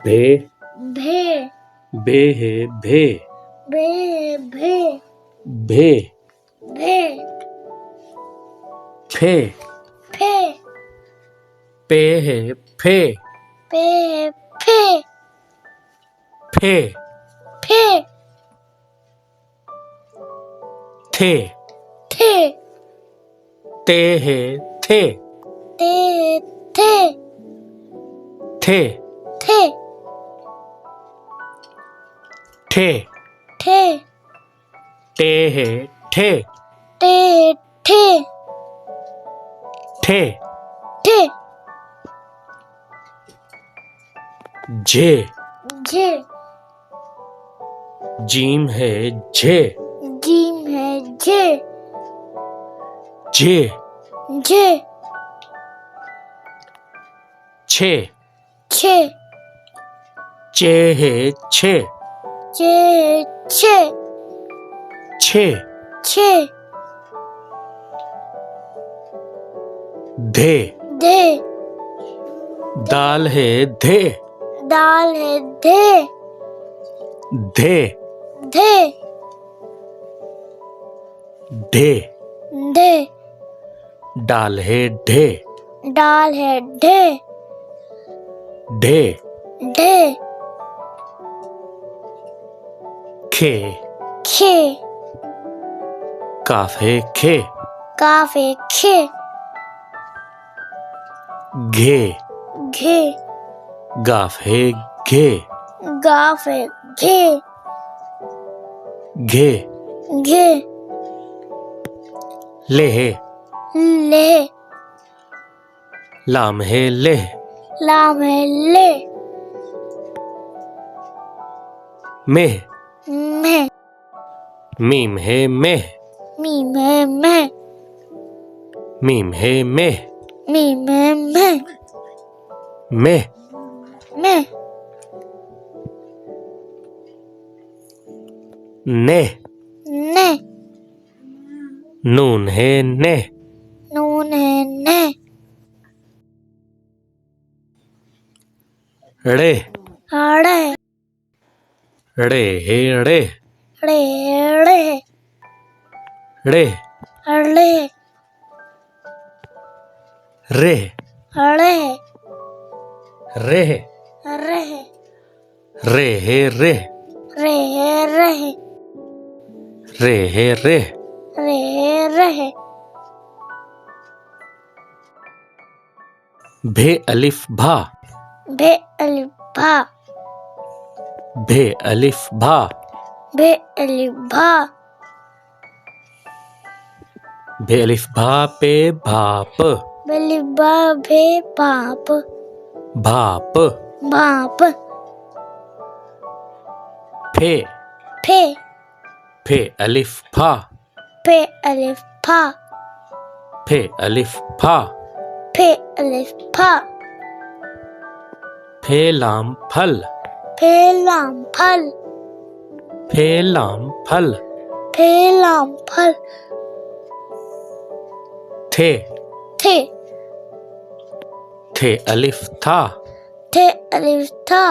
भे भे बे है भे भे भे भे भे फे फे पे है फे पे फे फे फे थे थे ते है थे ते थे थे थे ठे थे टे है ठे टे थे ठे थे जे जे जीम है जे जीम है जे जे जे छे छे चे है छे चे छे छे छे धे दे दाल है धे दाल है दे धे दे ढे दे डाल है ढे डाल है ढे ढे ढे खे खे काफ है खे काफ है खे घे घे गाफ है घे गाफ है घे घे घे ले है ले लाम है ले लाम है ले में में मीम है में मीम है में मीम है में मीम है में में में ने ने नून है ने नून है ने ड़े अड़े ड़े है ड़े रे रे ड़े अड़े रे अड़े रे रे रे है रे रे रे रे है रे रे रे भे अलिफ भा भे अलिफ भा भे अलिफ भा भे अलिफ भा भे अलिफ भा पे भाप बलि बा भे बाप भाप बाप फे फे फे अलिफ फा फे अलिफ फा फे अलिफ फा फे अलिफ फा फे लाम फल फे लाम फल फे लाम फल फे लाम फल थे थे थे अलिफ था थे अलिफ था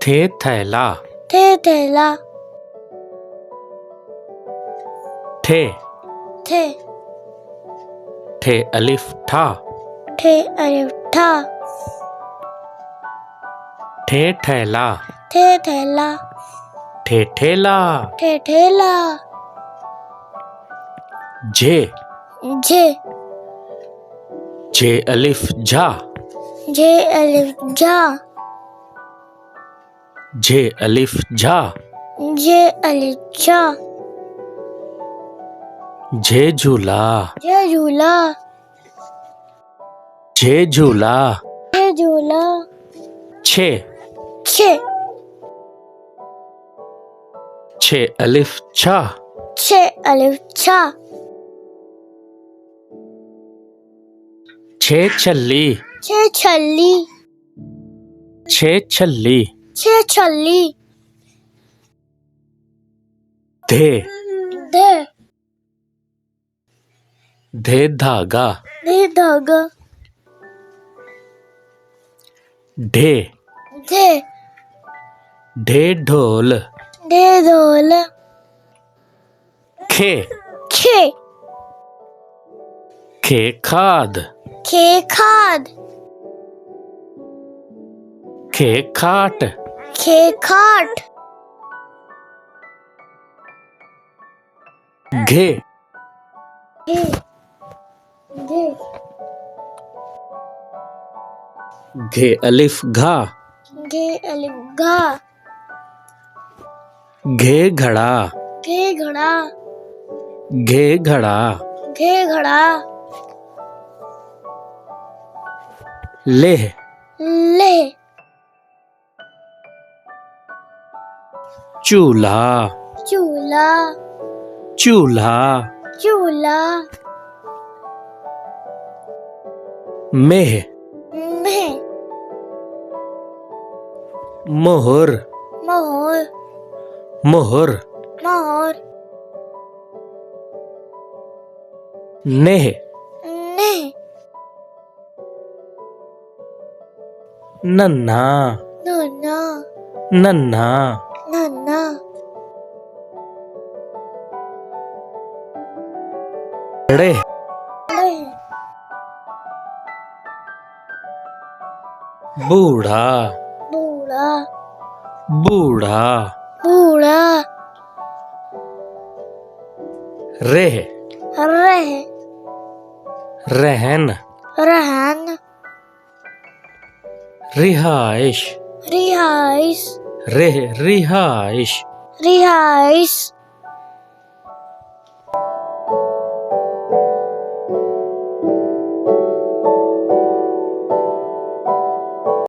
थे थैला थे थैला थे थे थे अलिफ ठा थे अलिफ ठा ठे ठैला थे थैला ठे ठेला थे ठेला जे जे जे अलिफ जा जे अलिफ जा जे अलिफ जा जे अलिफ जा जे झूला जे झूला जे झूला जे झूला छे छे छे अलिफ छा छे अलिफ छा छे छल्ली छे छल्ली छे छल्ली छे छल्ली धे धे धे धागा धे धागा ढे धे ढे ढोल ढे ढोल खे खे खे खाद खे खाद खे खाट खे खाट घे घे घे घे अलिफ घा घे अलिफ घा घे घड़ा घे घड़ा घे घड़ा घे घड़ा लेह ले चूल्हा चूल्हा चूल्हा चूल्हा मेह में मोहर मोहर मोहर मोहर नेह ने नन्हा नन्ना नन्हा नन्ना ड़े ले बूढ़ा बूढ़ा बूढ़ा बूढ़ा रेह रह रहन रहन रिहाइश रिहाइश रेह रिहाइश रिहाइश